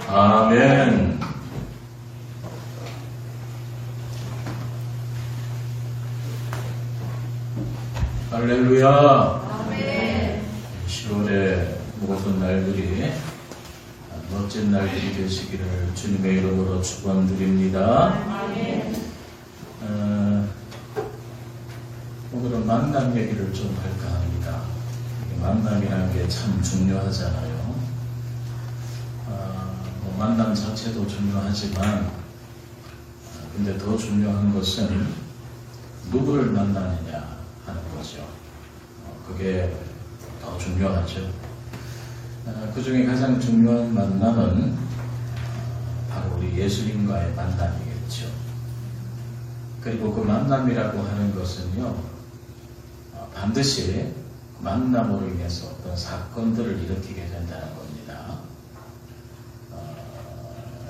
아멘. 할렐루야. 아멘. 10월의 모든 날들이 멋진 날들이 되시기를 주님의 이름으로 축원드립니다. 아멘. 오늘은 만남 얘기를 좀 할까 합니다. 만남이라는 게 참 중요하잖아요. 만남 자체도 중요하지만 근데 더 중요한 것은 누구를 만나느냐 하는 거죠. 그게 더 중요하죠. 그 중에 가장 중요한 만남은 바로 우리 예수님과의 만남이겠죠. 그리고 그 만남이라고 하는 것은요, 반드시 만남으로 인해서 어떤 사건들을 일으키게 된다는 겁니다.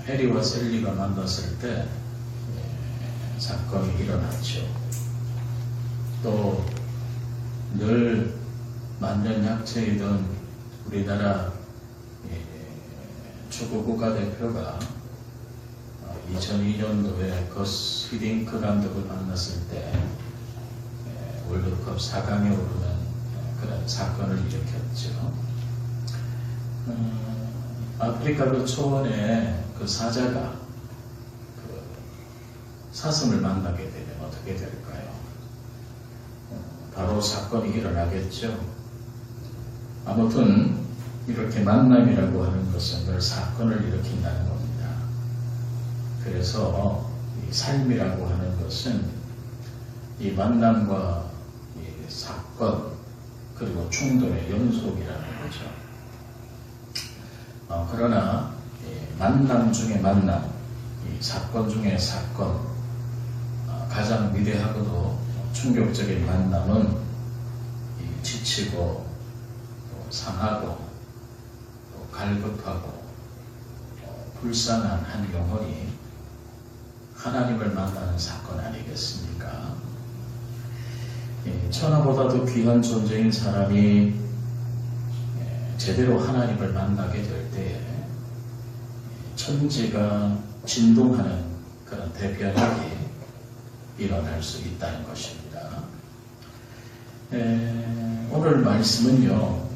해리와 셀리가 만났을 때 사건이 일어났죠. 또 늘 만년약체이던 우리나라 축구 국가대표가 2002년도에 거스 히딩크 감독을 만났을 때 월드컵 4강에 오르는 그런 사건을 일으켰죠. 아프리카 그 초원에 그 사자가 그 사슴을 만나게 되면 어떻게 될까요? 바로 사건이 일어나겠죠. 아무튼 이렇게 만남이라고 하는 것은 늘 사건을 일으킨다는 겁니다. 그래서 이 삶이라고 하는 것은 이 만남과 이 사건 그리고 충돌의 연속이라는 거죠. 그러나 만남 중에 만남, 이 사건 중에 사건, 가장 위대하고도 충격적인 만남은 이 지치고 또 상하고 또 갈급하고 불쌍한 한 영혼이 하나님을 만나는 사건 아니겠습니까? 천하보다도 귀한 존재인 사람이 제대로 하나님을 만나게 될 때에 천지가 진동하는 그런 대변혁이 일어날 수 있다는 것입니다. 오늘 말씀은요,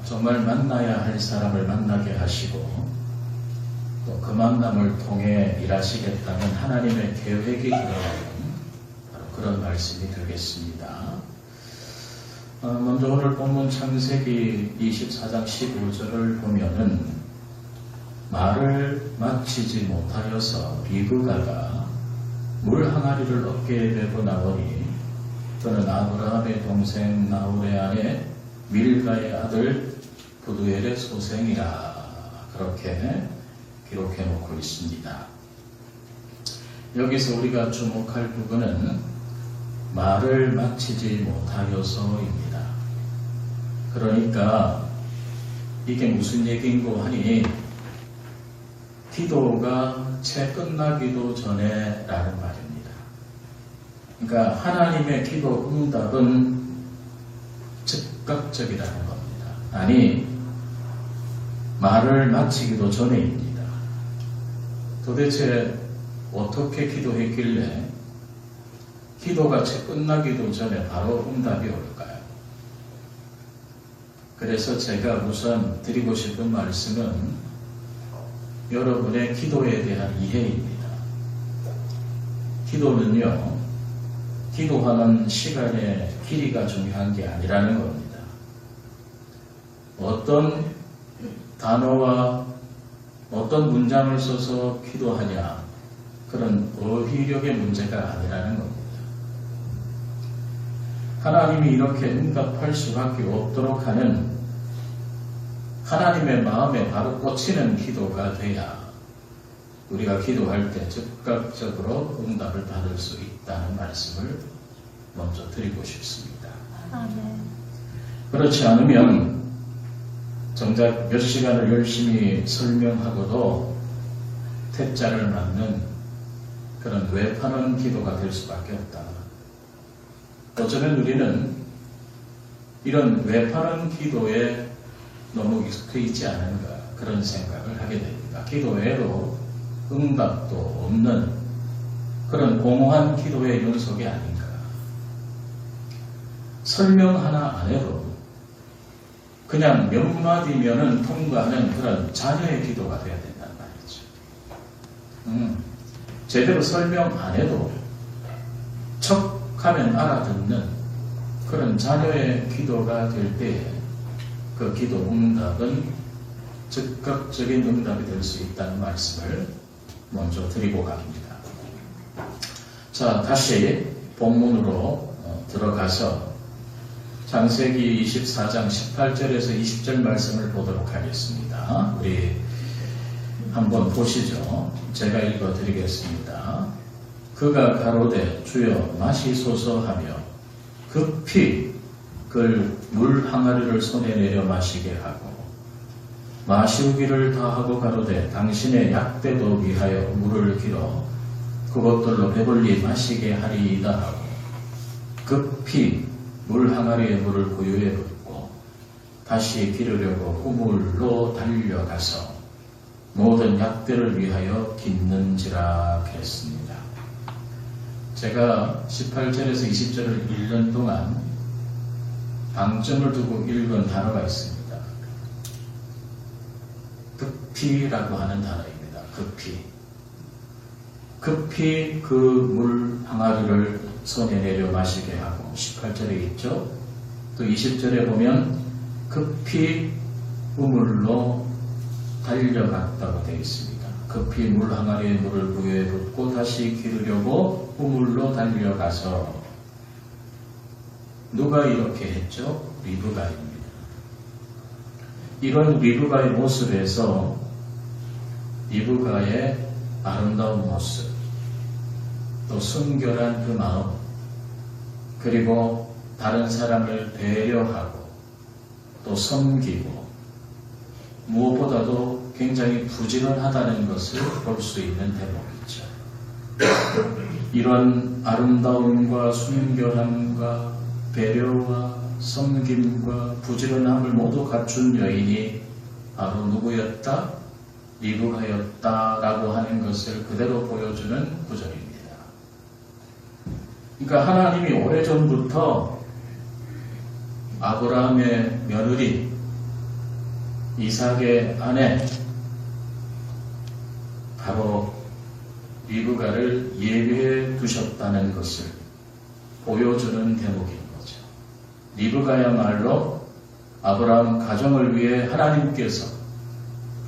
정말 만나야 할 사람을 만나게 하시고 또 그 만남을 통해 일하시겠다는 하나님의 계획이 드러나는 바로 그런 말씀이 되겠습니다. 먼저 오늘 본문 창세기 24장 15절을 보면은 말을 마치지 못하여서 비브가가 물 항아리를 어깨에 메고 나오니 그는 아브라함의 동생 나홀의 아내 밀가의 아들 부두엘의 소생이라, 그렇게 기록해 놓고 있습니다. 여기서 우리가 주목할 부분은 말을 마치지 못하여서입니다. 그러니까 이게 무슨 얘기인고 하니 기도가 채 끝나기도 전에 라는 말입니다. 그러니까 하나님의 기도 응답은 즉각적이라는 겁니다. 아니, 말을 마치기도 전에입니다. 도대체 어떻게 기도했길래 기도가 채 끝나기도 전에 바로 응답이 올까요? 그래서 제가 우선 드리고 싶은 말씀은 여러분의 기도에 대한 이해입니다. 기도는요, 기도하는 시간의 길이가 중요한 게 아니라는 겁니다. 어떤 단어와 어떤 문장을 써서 기도하냐, 그런 어휘력의 문제가 아니라는 겁니다. 하나님이 이렇게 응답할 수밖에 없도록 하는 하나님의 마음에 바로 꽂히는 기도가 돼야 우리가 기도할 때 즉각적으로 응답을 받을 수 있다는 말씀을 먼저 드리고 싶습니다. 그렇지 않으면 정작 몇 시간을 열심히 설명하고도 퇴짜를 맞는 그런 외파는 기도가 될 수밖에 없다. 어쩌면 우리는 이런 외파는 기도에 너무 익숙해 있지 않은가 그런 생각을 하게 됩니다. 기도 외로 응답도 없는 그런 공허한 기도의 연속이 아닌가. 설명 하나 안 해도 그냥 몇 마디면은 통과하는 그런 자녀의 기도가 되어야 된단 말이죠. 제대로 설명 안 해도 척하면 알아듣는 그런 자녀의 기도가 될 때에 그 기도 응답은 즉각적인 응답이 될 수 있다는 말씀을 먼저 드리고 갑니다. 자, 다시 본문으로 들어가서 창세기 24장 18절에서 20절 말씀을 보도록 하겠습니다. 우리 한번 보시죠. 제가 읽어드리겠습니다. 그가 가로되 주여 마시소서 하며 급히 그 물 항아리를 손에 내려 마시게 하고 마시우기를 다하고 가로되 당신의 약대도 위하여 물을 길어 그것들로 배불리 마시게 하리이다 하고 급히 물 항아리에 물을 고유에 붓고 다시 기르려고 우물로 달려가서 모든 약대를 위하여 깃는지라 그랬습니다. 제가 18절에서 20절을 읽는 동안 방점을 두고 읽은 단어가 있습니다. 급히라고 하는 단어입니다. 급히 그 물 항아리를 손에 내려 마시게 하고 18절에 있죠. 또 20절에 보면 급히 우물로 달려갔다고 되어 있습니다. 급히 물 항아리에 물을 부여에 붓고 다시 기르려고 우물로 달려가서 누가 이렇게 했죠? 리브가입니다. 이런 리브가의 모습에서 리브가의 아름다운 모습, 또 순결한 그 마음, 그리고 다른 사람을 배려하고 또 섬기고 무엇보다도 굉장히 부지런하다는 것을 볼 수 있는 대목이죠. 이런 아름다움과 순결함과 배려와 섬김과 부지런함을 모두 갖춘 여인이 바로 누구였다? 리브가였다라고 하는 것을 그대로 보여주는 구절입니다. 그러니까 하나님이 오래전부터 아브라함의 며느리 이삭의 아내 바로 리브가를 예비해 두셨다는 것을 보여주는 대목입니다. 리브가야말로 아브라함 가정을 위해 하나님께서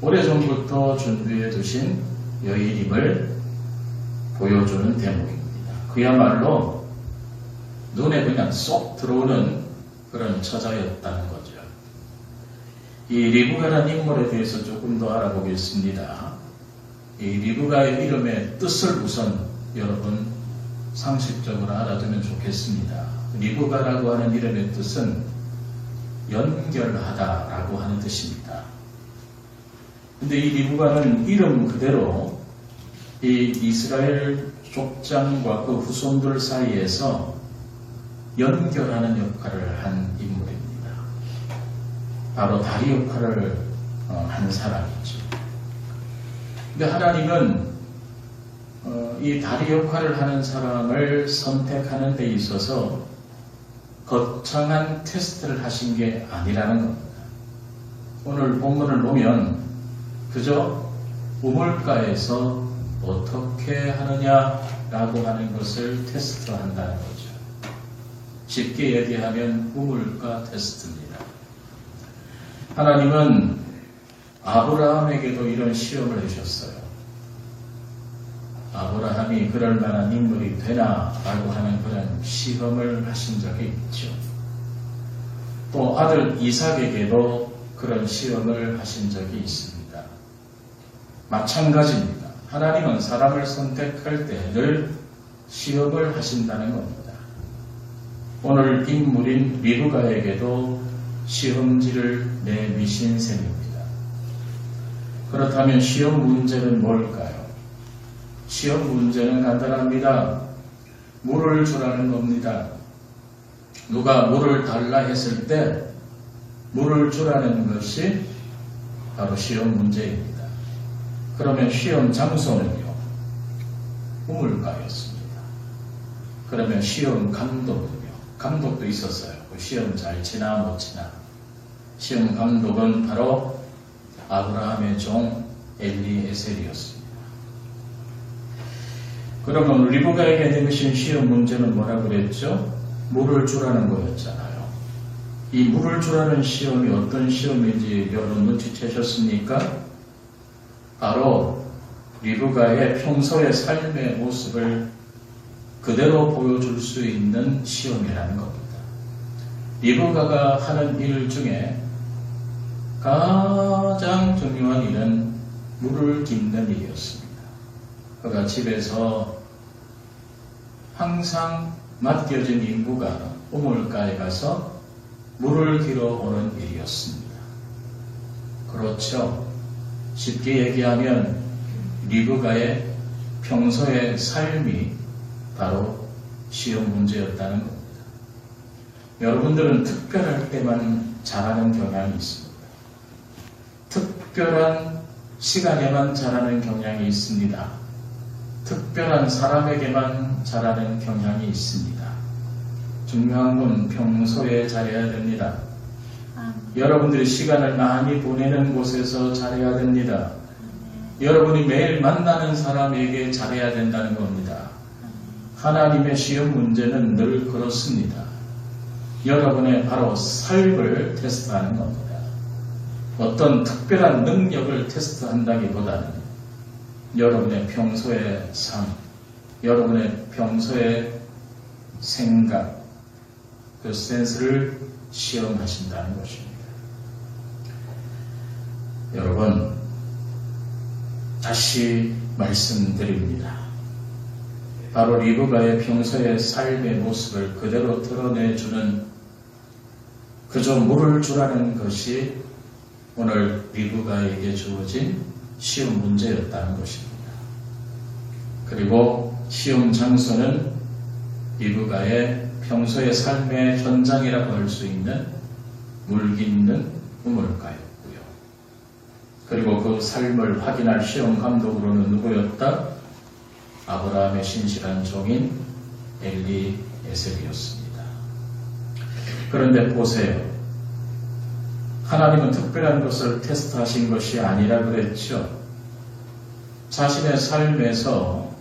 오래전부터 준비해 두신 여인임을 보여주는 대목입니다. 그야말로 눈에 그냥 쏙 들어오는 그런 처자였다는 거죠. 이 리브가라는 인물에 대해서 조금 더 알아보겠습니다. 이 리브가의 이름의 뜻을 우선 여러분 상식적으로 알아두면 좋겠습니다. 리브가라고 하는 이름의 뜻은 연결하다라고 하는 뜻입니다. 근데 이 리브가는 이름 그대로 이 이스라엘 족장과 그 후손들 사이에서 연결하는 역할을 한 인물입니다. 바로 다리 역할을 한 사람이죠. 근데 하나님은 이 다리 역할을 하는 사람을 선택하는 데 있어서 거창한 테스트를 하신 게 아니라는 겁니다. 오늘 본문을 보면 그저 우물가에서 어떻게 하느냐라고 하는 것을 테스트한다는 거죠. 쉽게 얘기하면 우물가 테스트입니다. 하나님은 아브라함에게도 이런 시험을 해주셨어요. 아브라함이 그럴 만한 인물이 되나라고 하는 그런 시험을 하신 적이 있죠. 또 아들 이삭에게도 그런 시험을 하신 적이 있습니다. 마찬가지입니다. 하나님은 사람을 선택할 때 늘 시험을 하신다는 겁니다. 오늘 인물인 리브가에게도 시험지를 내미신 셈입니다. 그렇다면 시험 문제는 뭘까요? 시험 문제는 간단합니다. 물을 주라는 겁니다. 누가 물을 달라 했을 때 물을 주라는 것이 바로 시험 문제입니다. 그러면 시험 장소는요, 우물가였습니다. 그러면 시험 감독은요, 감독도 있었어요. 시험 잘 치나 못 치나. 시험 감독은 바로 아브라함의 종 엘리에셀이었습니다. 그러면 리브가에게 내미신 시험 문제는 뭐라고 그랬죠? 물을 주라는 거였잖아요. 이 물을 주라는 시험이 어떤 시험인지 여러분 눈치채셨습니까? 바로 리브가의 평소의 삶의 모습을 그대로 보여줄 수 있는 시험이라는 겁니다. 리브가가 하는 일 중에 가장 중요한 일은 물을 깃는 일이었습니다. 그가 집에서 항상 맡겨진 임무가 우물가에 가서 물을 길어 오는 일이었습니다. 그렇죠. 쉽게 얘기하면 리브가의 평소의 삶이 바로 시험 문제였다는 겁니다. 여러분들은 특별할 때만 잘하는 경향이 있습니다. 특별한 시간에만 잘하는 경향이 있습니다. 특별한 사람에게만 잘하는 경향이 있습니다. 중요한 건 평소에 잘해야 됩니다. 여러분들이 시간을 많이 보내는 곳에서 잘해야 됩니다. 여러분이 매일 만나는 사람에게 잘해야 된다는 겁니다. 하나님의 시험 문제는 늘 그렇습니다. 여러분의 바로 삶을 테스트하는 겁니다. 어떤 특별한 능력을 테스트한다기보다는 여러분의 평소의 삶, 여러분의 평소의 생각, 그 센스를 시험하신다는 것입니다. 여러분, 다시 말씀드립니다. 바로 리브가의 평소의 삶의 모습을 그대로 드러내주는 그저 물을 주라는 것이 오늘 리브가에게 주어진 시험 문제였다는 것입니다. 그리고 시험 장소는 리브가의 평소의 삶의 현장이라고 할 수 있는 물 깃는 우물가였고요. 그리고 그 삶을 확인할 시험 감독으로는 누구였다? 아브라함의 신실한 종인 엘리에셀이었습니다. 그런데 보세요. 하나님은 특별한 것을 테스트하신 것이 아니라 그랬죠. 자신의 삶에서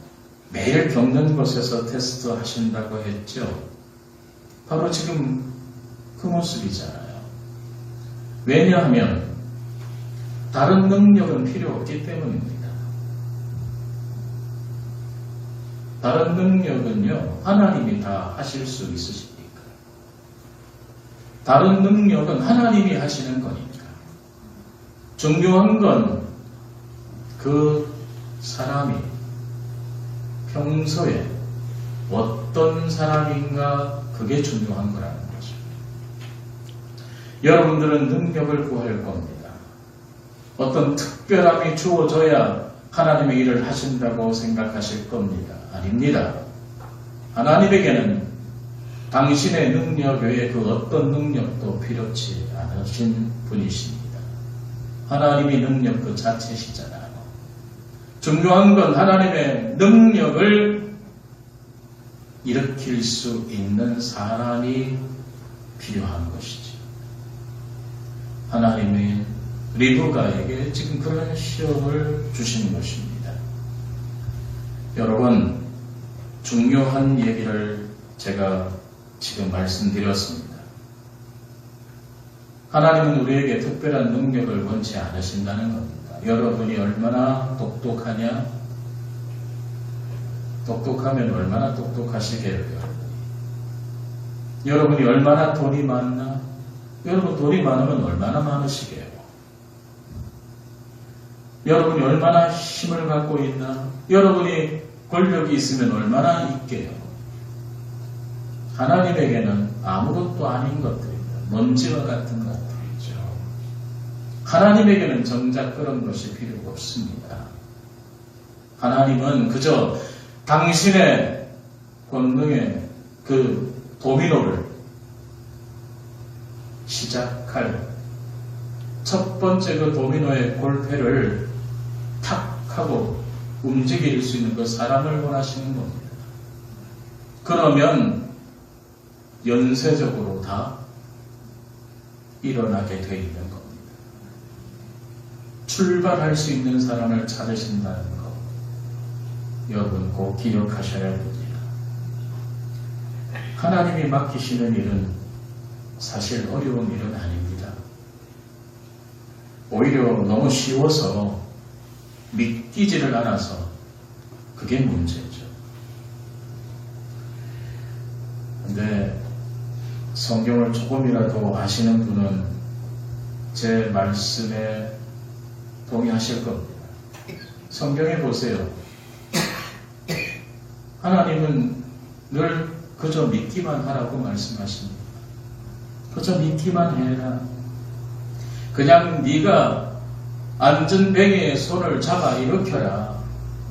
매일 겪는 것에서 테스트하신다고 했죠. 바로 지금 그 모습이잖아요. 왜냐하면 다른 능력은 필요 없기 때문입니다. 다른 능력은요, 하나님이 다 하실 수 있으십니까? 다른 능력은 하나님이 하시는 거니까. 중요한 건 그 사람이 평소에 어떤 사람인가, 그게 중요한 거라는 거죠. 여러분들은 능력을 구할 겁니다. 어떤 특별함이 주어져야 하나님의 일을 하신다고 생각하실 겁니다. 아닙니다. 하나님에게는 당신의 능력 외에 그 어떤 능력도 필요치 않으신 분이십니다. 하나님이 능력 그 자체시잖아요. 중요한 건 하나님의 능력을 일으킬 수 있는 사람이 필요한 것이죠. 하나님의 리브가에게 지금 그런 시험을 주신 것입니다. 여러분, 중요한 얘기를 제가 지금 말씀드렸습니다. 하나님은 우리에게 특별한 능력을 원치 않으신다는 겁니다. 여러분이 얼마나 똑똑하냐? 똑똑하면 얼마나 똑똑하시게요, 여러분이 얼마나 돈이 많나? 여러분 돈이 많으면 얼마나 많으시게요? 여러분이 얼마나 힘을 갖고 있나? 여러분이 권력이 있으면 얼마나 있게요? 하나님에게는 아무것도 아닌 것들입니다. 먼지와 같은 것들이죠. 하나님에게는 정작 그런 것이 필요가 없습니다. 하나님은 그저 당신의 권능의 그 도미노를 시작할 첫 번째 그 도미노의 골패를 탁 하고 움직일 수 있는 그 사람을 원하시는 겁니다. 그러면 연쇄적으로 다 일어나게 돼 있는 겁니다. 출발할 수 있는 사람을 찾으신다는 것, 여러분 꼭 기억하셔야 됩니다. 하나님이 맡기시는 일은 사실 어려운 일은 아닙니다. 오히려 너무 쉬워서 믿기지를 않아서 그게 문제죠. 근데 성경을 조금이라도 아시는 분은 제 말씀에 동의하실 겁니다. 성경에 보세요. 하나님은 늘 그저 믿기만 하라고 말씀하십니다. 그저 믿기만 해라. 그냥 네가 안전뱅이에 손을 잡아 일으켜라.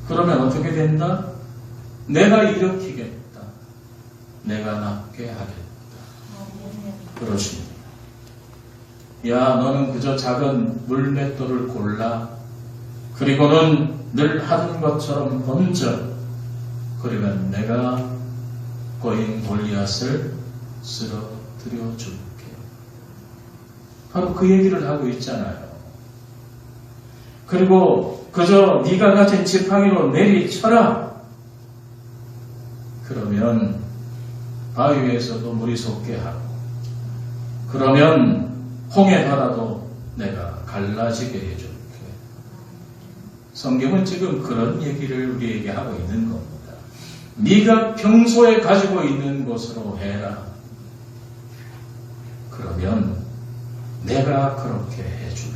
그러면 어떻게 된다? 내가 일으키겠다. 내가 낫게 하겠다. 그러십니다. 야, 너는 그저 작은 물맷돌을 골라. 그리고는 늘 하던 것처럼 던져. 그러면 내가 거인 골리앗을 쓰러뜨려 줄게. 바로 그 얘기를 하고 있잖아요. 그리고 그저 네가 가진 지팡이로 내리쳐라. 그러면 바위 위에서도 물이 솟게 하고, 그러면 홍해 바다도 내가 갈라지게 해줄게. 성경은 지금 그런 얘기를 우리에게 하고 있는 겁니다. 네가 평소에 가지고 있는 것으로 해라. 그러면 내가 그렇게 해줄게.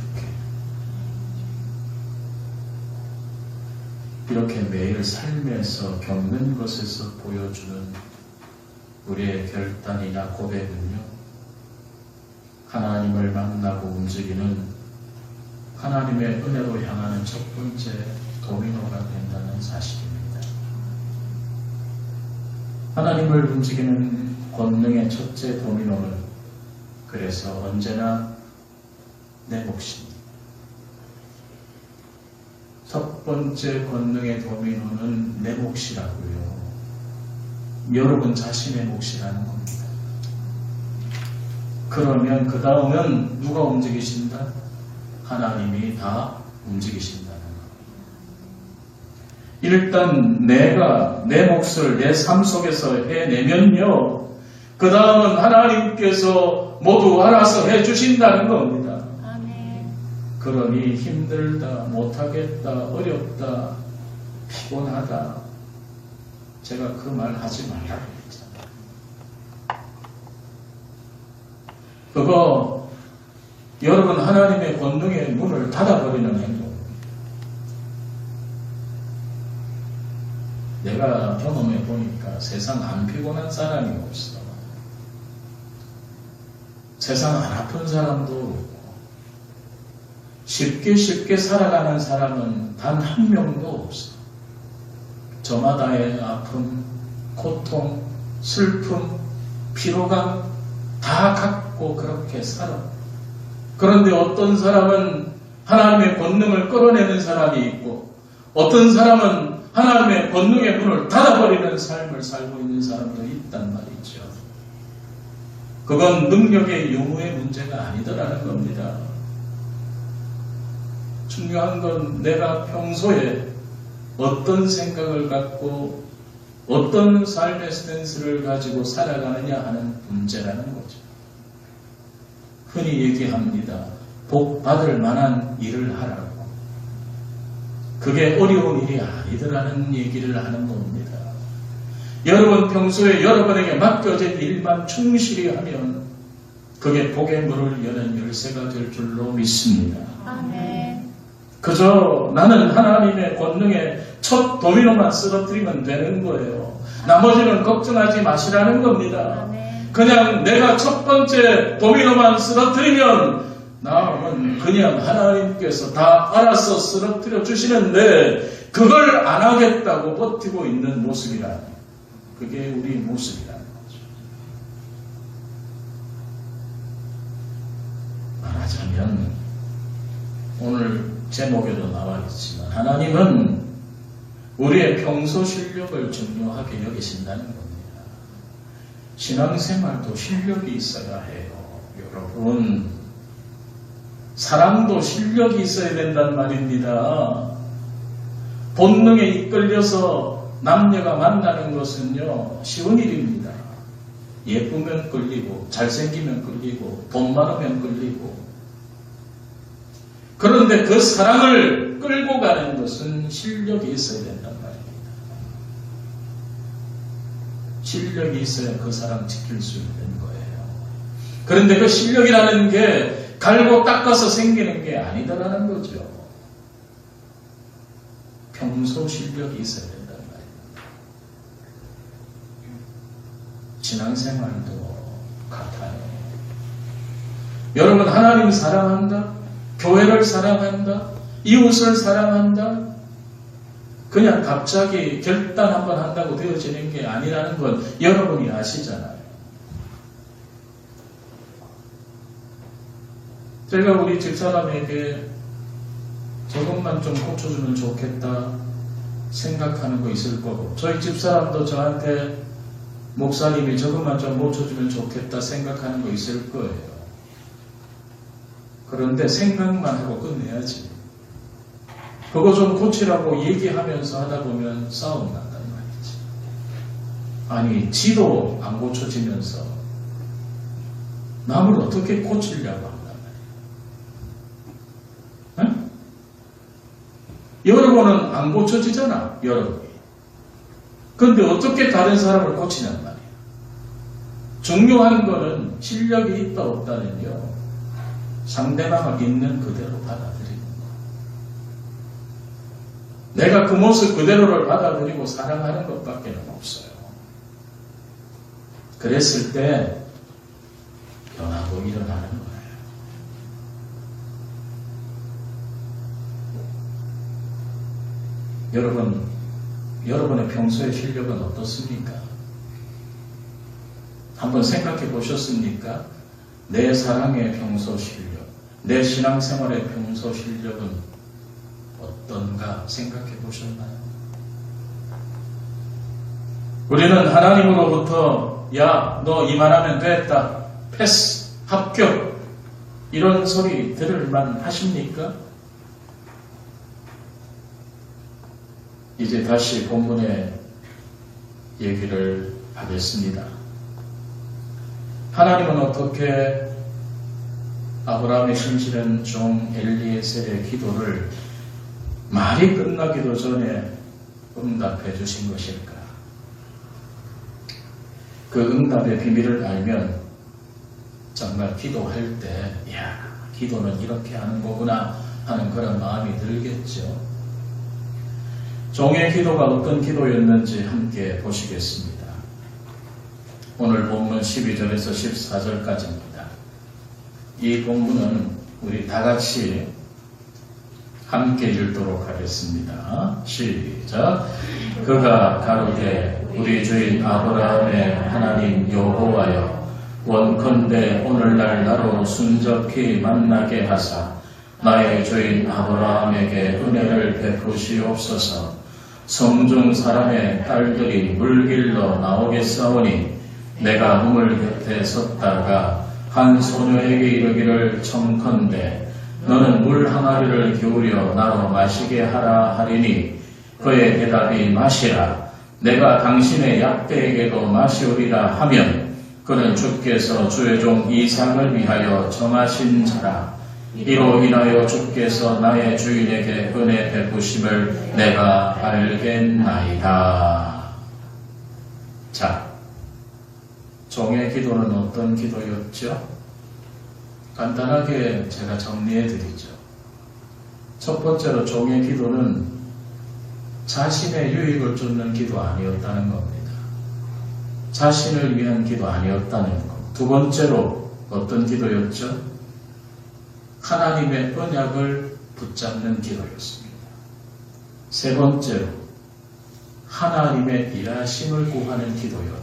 이렇게 매일 삶에서 겪는 것에서 보여주는 우리의 결단이나 고백은요, 하나님을 만나고 움직이는 하나님의 은혜로 향하는 첫 번째 도미노가 된다는 사실입니다. 하나님을 움직이는 권능의 첫째 도미노는 그래서 언제나 내 몫입니다. 첫 번째 권능의 도미노는 내 몫이라고요. 여러분 자신의 몫이라는 겁니다. 그러면 그 다음은 누가 움직이신다? 하나님이 다 움직이신다는 것. 일단 내가 내 몫을 내 삶 속에서 해내면요, 그 다음은 하나님께서 모두 알아서 해주신다는 겁니다. 아멘. 그러니 힘들다, 못하겠다, 어렵다, 피곤하다, 제가 그 말 하지 말라고 했잖아요. 그거 여러분 하나님의 권능의 문을 닫아버리는 행동입니다. 내가 경험해 보니까 세상 안 피곤한 사람이 없어. 세상 안 아픈 사람도 없고, 쉽게 살아가는 사람은 단 한 명도 없어. 저마다의 아픔, 고통, 슬픔, 피로감 다 갖고 그렇게 살아. 그런데 어떤 사람은 하나님의 권능을 끌어내는 사람이 있고, 어떤 사람은 하나님의 권능의 문을 닫아버리는 삶을 살고 있는 사람도 있단 말이죠. 그건 능력의 유무의 문제가 아니더라는 겁니다. 중요한 건 내가 평소에 어떤 생각을 갖고 어떤 삶의 스탠스를 가지고 살아가느냐 하는 문제라는 거죠. 흔히 얘기합니다. 복 받을 만한 일을 하라고. 그게 어려운 일이 아니더라는 얘기를 하는 겁니다. 여러분 평소에 여러분에게 맡겨진 일만 충실히 하면 그게 복의 문을 여는 열쇠가 될 줄로 믿습니다. 아멘. 그저 나는 하나님의 권능의 첫 도미노만 쓰러뜨리면 되는 거예요. 나머지는 걱정하지 마시라는 겁니다. 아멘. 그냥 내가 첫 번째 도미노만 쓰러뜨리면 나는 그냥 하나님께서 다 알아서 쓰러뜨려 주시는데 그걸 안 하겠다고 버티고 있는 모습이라는, 그게 우리 모습이라는 거죠. 하자면 오늘 제목에도 나와 있지만 하나님은 우리의 평소 실력을 중요하게 여기신다는 겁니다. 신앙생활도 실력이 있어야 해요. 여러분, 사랑도 실력이 있어야 된단 말입니다. 본능에 이끌려서 남녀가 만나는 것은요, 쉬운 일입니다. 예쁘면 끌리고, 잘생기면 끌리고, 돈 많으면 끌리고. 그런데 그 사랑을 끌고 가는 것은 실력이 있어야 된단 말입니다. 실력이 있어야 그 사랑 지킬 수 있는 거예요. 그런데 그 실력이라는 게 갈고 닦아서 생기는 게 아니다라는 거죠. 평소 실력이 있어야 된단 말입니다. 신앙생활도 같아요. 여러분, 하나님 사랑한다? 교회를 사랑한다? 이웃을 사랑한다? 그냥 갑자기 결단 한번 한다고 되어지는 게 아니라는 건 여러분이 아시잖아요. 제가 우리 집사람에게 저것만 좀 고쳐주면 좋겠다 생각하는 거 있을 거고, 저희 집사람도 저한테 목사님이 저것만 좀 고쳐주면 좋겠다 생각하는 거 있을 거예요. 그런데 생각만 하고 끝내야지. 그거 좀 고치라고 얘기하면서 하다 보면 싸움 난단 말이지. 아니, 지도 안 고쳐지면서 남을 어떻게 고치려고 한단 말이야. 응? 여러분은 안 고쳐지잖아, 여러분이. 그런데 어떻게 다른 사람을 고치냔 말이야. 중요한 거는 실력이 있다 없다는요, 상대방을 있는 그대로 받아들이는 거. 내가 그 모습 그대로를 받아들이고 사랑하는 것밖에 없어요. 그랬을 때 변화도 일어나는 거예요. 여러분, 여러분의 평소의 실력은 어떻습니까? 한번 생각해 보셨습니까? 내 사랑의 평소 실력, 내 신앙생활의 평소 실력은 어떤가 생각해 보셨나요? 우리는 하나님으로부터 야, 너 이만하면 됐다, 패스, 합격, 이런 소리 들을만 하십니까? 이제 다시 본문의 얘기를 하겠습니다. 하나님은 어떻게 아브라함의 신실한 종 엘리에셀의 기도를 말이 끝나기도 전에 응답해 주신 것일까? 그 응답의 비밀을 알면 정말 기도할 때, 야, 기도는 이렇게 하는 거구나 하는 그런 마음이 들겠죠. 종의 기도가 어떤 기도였는지 함께 보시겠습니다. 오늘 본문 12절에서 14절까지입니다. 이 본문은 우리 다 같이 함께 읽도록 하겠습니다. 시작. 그가 가로되 우리 주인 아브라함의 하나님 여호와여, 원컨대 오늘날 나로 순적히 만나게 하사 나의 주인 아브라함에게 은혜를 베푸시옵소서. 성중 사람의 딸들이 물길로 나오겠사오니 내가 우물 곁에 섰다가 한 소녀에게 이르기를 청컨대 너는 물 항아리를 기울여 나로 마시게 하라 하리니 그의 대답이 마시라. 내가 당신의 약대에게도 마시우리라 하면 그는 주께서 주의 종 이삭을 위하여 정하신 자라. 이로 인하여 주께서 나의 주인에게 은혜 베푸심을 내가 알겠나이다. 자, 종의 기도는 어떤 기도였죠? 간단하게 제가 정리해 드리죠. 첫 번째로 종의 기도는 자신의 유익을 쫓는 기도 아니었다는 겁니다. 자신을 위한 기도 아니었다는 것. 두 번째로 어떤 기도였죠? 하나님의 언약을 붙잡는 기도였습니다. 세 번째로 하나님의 일하심을 구하는 기도였고요.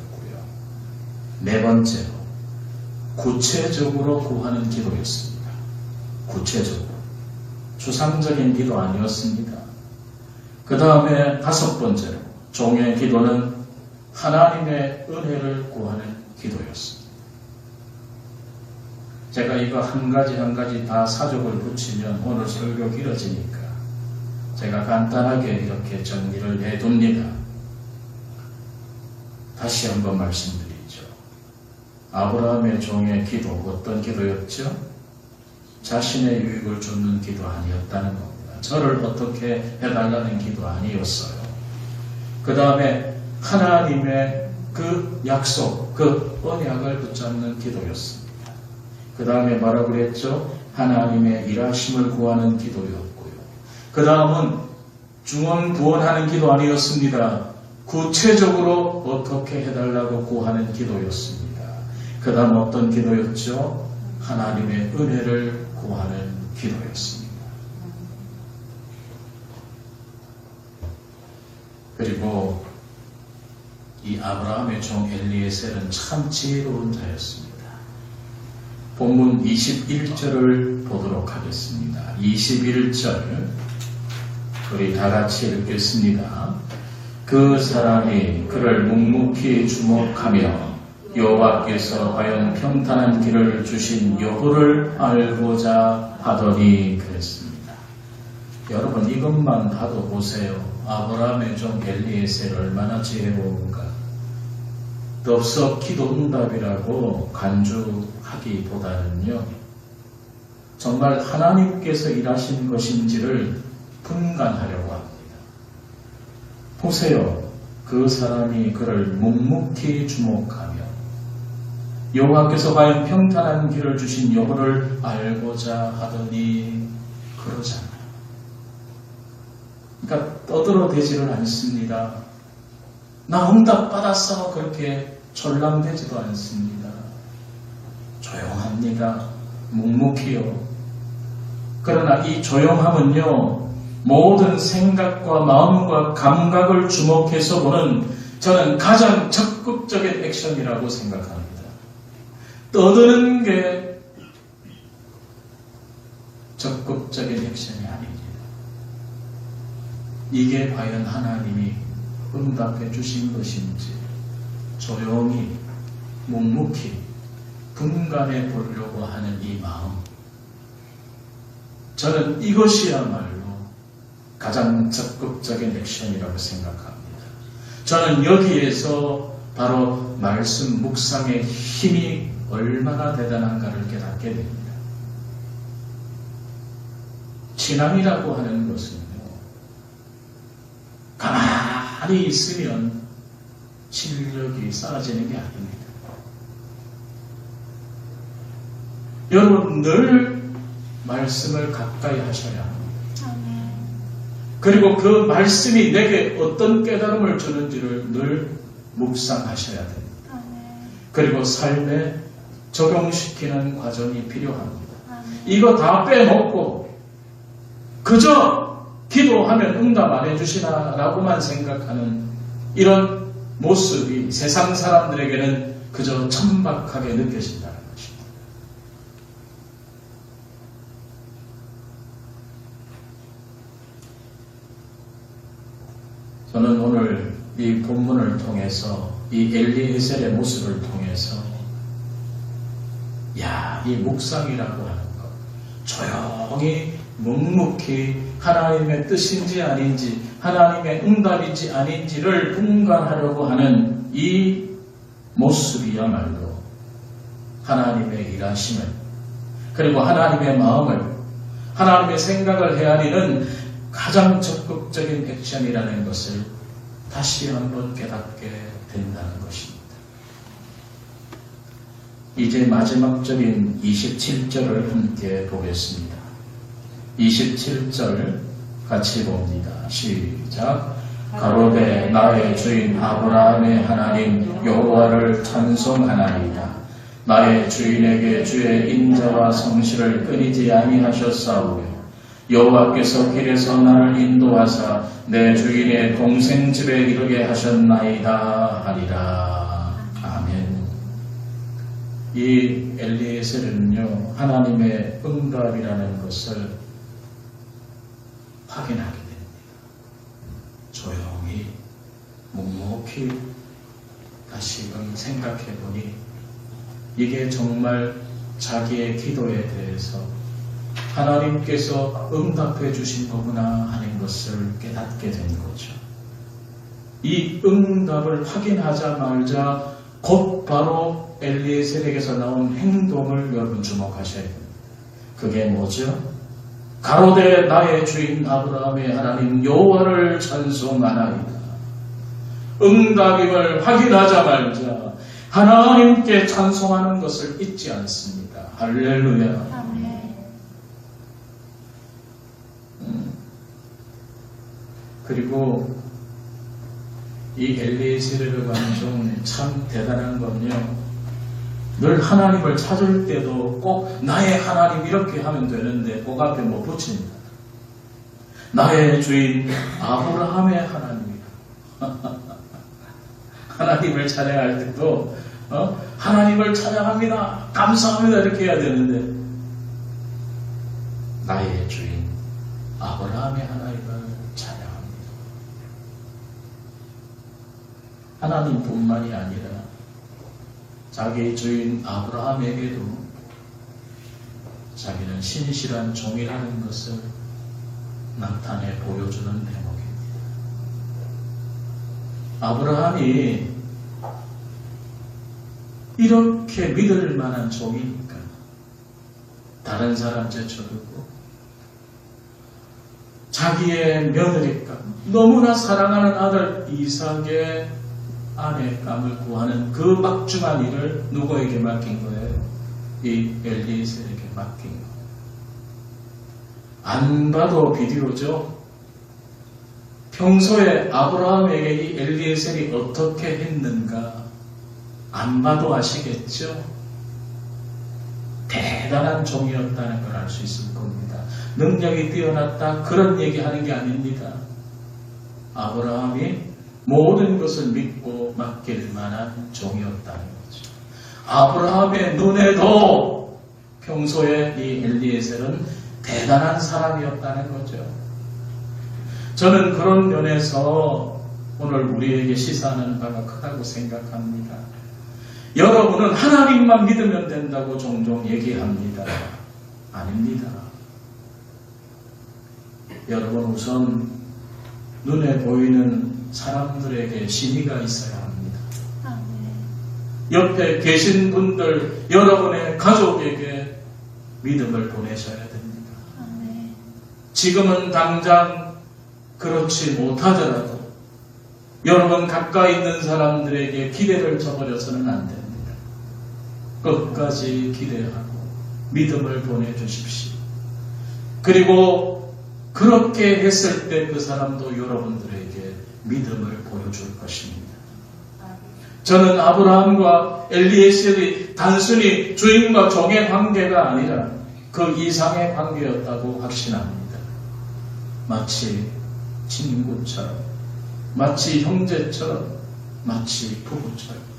네 번째로 구체적으로 구하는 기도였습니다. 구체적으로 추상적인 기도 아니었습니다. 그 다음에 5번째로 종의 기도는 하나님의 은혜를 구하는 기도였습니다. 제가 이거 한 가지 다 사족을 붙이면 오늘 설교 길어지니까 제가 간단하게 이렇게 정리를 해둡니다. 다시 한번 말씀드리죠. 아브라함의 종의 기도, 어떤 기도였죠? 자신의 유익을 줍는 기도 아니었다는 겁니다. 저를 어떻게 해달라는 기도 아니었어요. 그 다음에 하나님의 그 약속, 그 언약을 붙잡는 기도였습니다. 그 다음에 뭐라고 그랬죠? 하나님의 일하심을 구하는 기도였고요. 그 다음은 중언부언하는 기도 아니었습니다. 구체적으로 어떻게 해달라고 구하는 기도였습니다. 그 다음 어떤 기도였죠? 하나님의 은혜를 구하는 기도였습니다. 그리고 이 아브라함의 종 엘리에셀은 참 지혜로운 자였습니다. 본문 21절을 보도록 하겠습니다. 21절 우리 다 같이 읽겠습니다. 그 사람이 그를 묵묵히 주목하며 여호와께서 과연 평탄한 길을 주신 여호를 알고자 하더니 그랬습니다. 여러분 이것만 봐도 보세요. 아브라함의 종 엘리에셀 얼마나 지혜로운가. 덥석 기도 응답이라고 간주하기보다는요, 정말 하나님께서 일하신 것인지를 분간하려고 합니다. 보세요. 그 사람이 그를 묵묵히 주목하며 여호와께서 과연 평탄한 길을 주신 여호를 알고자 하더니 그러잖아요. 그러니까 떠들어대지를 않습니다. 나 응답 받았어. 그렇게 졸랑대지도 않습니다. 조용합니다. 묵묵히요. 그러나 이 조용함은요, 모든 생각과 마음과 감각을 주목해서 보는 저는 가장 적극적인 액션이라고 생각합니다. 떠드는 게 적극적인 액션이 아닙니다. 이게 과연 하나님이 응답해 주신 것인지 조용히 묵묵히 분간해 보려고 하는 이 마음, 저는 이것이야말로 가장 적극적인 액션이라고 생각합니다. 저는 여기에서 바로 말씀 묵상의 힘이 얼마나 대단한가를 깨닫게 됩니다. 신앙이라고 하는 것은요, 가만히 있으면 실력이 쌓아지는 게 아닙니다. 여러분 늘 말씀을 가까이 하셔야 합니다. 그리고 그 말씀이 내게 어떤 깨달음을 주는지를 늘 묵상하셔야 됩니다. 그리고 삶에 적용시키는 과정이 필요합니다. 이거 다 빼먹고 그저 기도하면 응답 안 해주시나 라고만 생각하는 이런 모습이 세상 사람들에게는 그저 천박하게 느껴진다는 것입니다. 저는 오늘 이 본문을 통해서 이 엘리에셀의 모습을 통해서 이 묵상이라고 하는 것, 조용히 묵묵히 하나님의 뜻인지 아닌지, 하나님의 응답인지 아닌지를 분간하려고 하는 이 모습이야말로 하나님의 일하심을, 그리고 하나님의 마음을, 하나님의 생각을 헤아리는 가장 적극적인 액션이라는 것을 다시 한번 깨닫게 된다는 것입니다. 이제 마지막적인 27절을 함께 보겠습니다. 27절 같이 봅니다. 시작. 가로되 나의 주인 아브라함의 하나님 여호와를 찬송하나이다. 나의 주인에게 주의 인자와 성실을 끊이지 아니하셨사오며 여호와께서 길에서 나를 인도하사 내 주인의 동생 집에 이르게 하셨나이다 하리라. 아멘. 이 엘리에셀은요, 하나님의 응답이라는 것을 확인하게 됩니다. 조용히 묵묵히 다시금 생각해 보니 이게 정말 자기의 기도에 대해서 하나님께서 응답해 주신 거구나 하는 것을 깨닫게 된 거죠. 이 응답을 확인하자마자 곧바로 엘리에셀에게서 나온 행동을 여러분 주목하셔야 됩니다. 그게 뭐죠? 가로되 나의 주인 아브라함의 하나님 여호와를 찬송하나이다. 응답임을 확인하자마자 하나님께 찬송하는 것을 잊지 않습니다. 할렐루야. 아멘. 그리고 이 엘리에셀을 관중 참 대단한 건요. 늘 하나님을 찾을 때도 꼭 나의 하나님 이렇게 하면 되는데 그 앞에 뭐 붙입니다. 나의 주인 아브라함의 하나님이다. 하나님을 찬양할 때도 하나님을 찬양합니다. 감사합니다. 이렇게 해야 되는데 나의 주인 아브라함의 하나님을 찬양합니다. 하나님뿐만이 아니라 자기 주인 아브라함에게도 자기는 신실한 종이라는 것을 나타내 보여주는 대목입니다. 아브라함이 이렇게 믿을 만한 종이니까 다른 사람 제쳐두고 자기의 며느리감, 너무나 사랑하는 아들 이삭의 아내감을 구하는 그 막중한 일을 누구에게 맡긴 거예요? 이 엘리에셀에게 맡긴 거예요. 안 봐도 비디오죠. 평소에 아브라함에게 이 엘리에셀이 어떻게 했는가 안 봐도 아시겠죠? 대단한 종이었다는 걸 알 수 있을 겁니다. 능력이 뛰어났다 그런 얘기하는 게 아닙니다. 아브라함이 모든 것을 믿고 맡길 만한 종이었다는 거죠. 아브라함의 눈에도 평소에 이 엘리에셀은 대단한 사람이었다는 거죠. 저는 그런 면에서 오늘 우리에게 시사하는 바가 크다고 생각합니다. 여러분은 하나님만 믿으면 된다고 종종 얘기합니다. 아닙니다. 여러분 우선 눈에 보이는 사람들에게 신의가 있어야 합니다. 옆에 계신 분들, 여러분의 가족에게 믿음을 보내셔야 됩니다. 지금은 당장 그렇지 못하더라도 여러분 가까이 있는 사람들에게 기대를 저버려서는 안 됩니다. 끝까지 기대하고 믿음을 보내주십시오. 그리고 그렇게 했을 때 그 사람도 여러분들에게 믿음을 보여줄 것입니다. 저는 아브라함과 엘리에셀이 단순히 주인과 종의 관계가 아니라 그 이상의 관계였다고 확신합니다. 마치 친구처럼, 마치 형제처럼, 마치 부부처럼.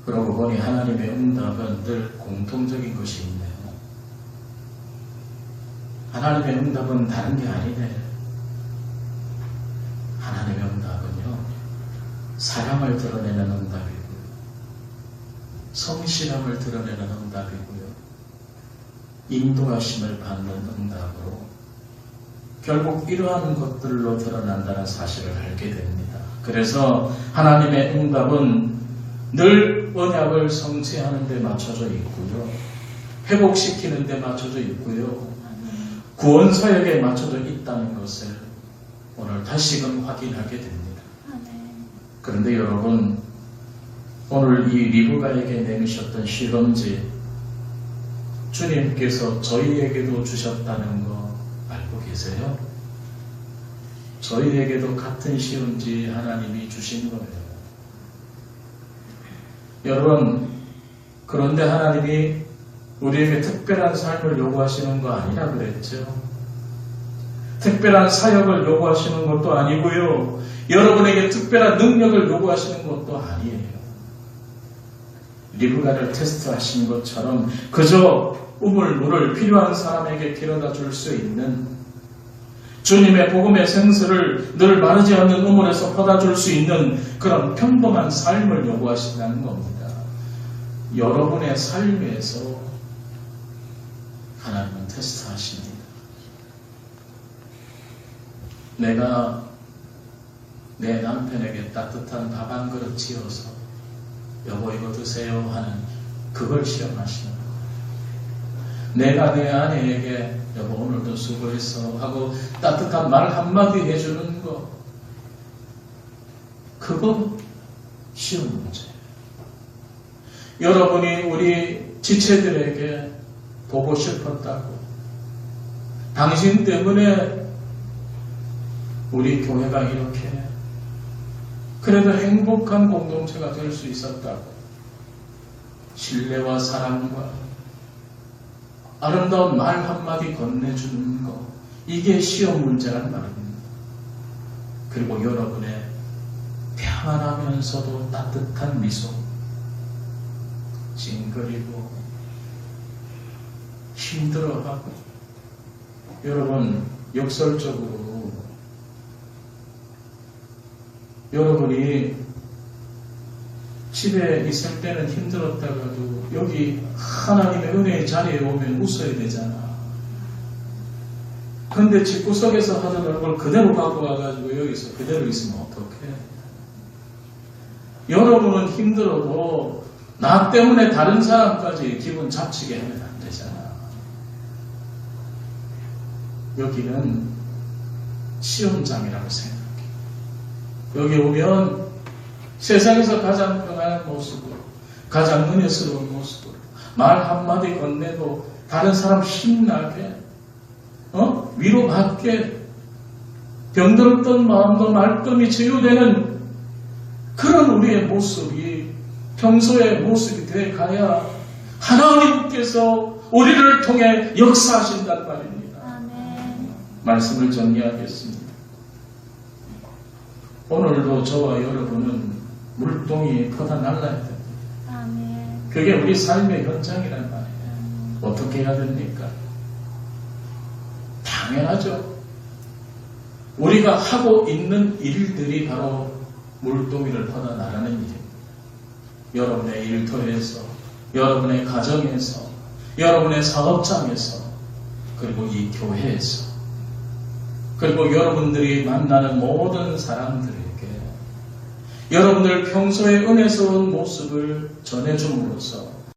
그러고 보니 하나님의 응답은 늘 공통적인 것이 있네요. 하나님의 응답은 다른 게 아니네. 하나님의 응답은요, 사랑을 드러내는 응답이고요, 성실함을 드러내는 응답이고요, 인도하심을 받는 응답으로 결국 이러한 것들로 드러난다는 사실을 알게 됩니다. 그래서 하나님의 응답은 늘 언약을 성취하는 데 맞춰져 있고요, 회복시키는 데 맞춰져 있고요, 구원사역에 맞춰져 있다는 것을 오늘 다시금 확인하게 됩니다. 그런데 여러분, 오늘 이 리브가에게 내미셨던 시험지 주님께서 저희에게도 주셨다는 거 알고 계세요? 저희에게도 같은 시험지 하나님이 주신 거예요. 여러분, 그런데 하나님이 우리에게 특별한 삶을 요구하시는 거 아니라 그랬죠. 특별한 사역을 요구하시는 것도 아니고요, 여러분에게 특별한 능력을 요구하시는 것도 아니에요. 리브가를 테스트하신 것처럼 그저 우물물을 필요한 사람에게 길어다 줄 수 있는 주님의 복음의 생수를 늘 마르지 않는 우물에서 퍼다 줄 수 있는 그런 평범한 삶을 요구하신다는 겁니다. 여러분의 삶에서 하나님은 테스트하십니다. 내가 내 남편에게 따뜻한 밥 한 그릇 지어서 여보 이거 드세요 하는 그걸 시험하시는 거예요. 내가 내 아내에게 여보 오늘도 수고했어 하고 따뜻한 말 한마디 해주는 거 그거 시험 문제예요. 여러분이 우리 지체들에게 보고 싶었다고 당신 때문에 우리 교회가 이렇게 그래도 행복한 공동체가 될 수 있었다고 신뢰와 사랑과 아름다운 말 한마디 건네주는 거 이게 시험 문제란 말입니다. 그리고 여러분의 평안하면서도 따뜻한 미소 찡그리고 힘들어하고 여러분 역설적으로 여러분이 집에 있을 때는 힘들었다가도 여기 하나님의 은혜의 자리에 오면 웃어야 되잖아. 근데 집구석에서 하던 얼굴 그대로 갖고 와가지고 여기서 그대로 있으면 어떡해? 여러분은 힘들어도 나 때문에 다른 사람까지 기분 잡치게 하면 안 되잖아. 여기는 시험장이라고 생각해. 여기 오면 세상에서 가장 편안한 모습으로 가장 은혜스러운 모습으로 말 한마디 건네도 다른 사람 힘나게 위로받게 병들었던 마음도 말끔히 치유되는 그런 우리의 모습이 평소의 모습이 되어가야 하나님께서 우리를 통해 역사하신단 말입니다. 아멘. 말씀을 정리하겠습니다. 오늘도 저와 여러분은 물동이 퍼다 날라야 됩니다. 아멘. 그게 우리 삶의 현장이란 말이에요. 어떻게 해야 됩니까? 당연하죠. 우리가 하고 있는 일들이 바로 물동이를 퍼다 나가는 일입니다. 여러분의 일터에서, 여러분의 가정에서, 여러분의 사업장에서, 그리고 이 교회에서, 그리고 여러분들이 만나는 모든 사람들에게 여러분들 평소의 은혜스러운 모습을 전해줌으로써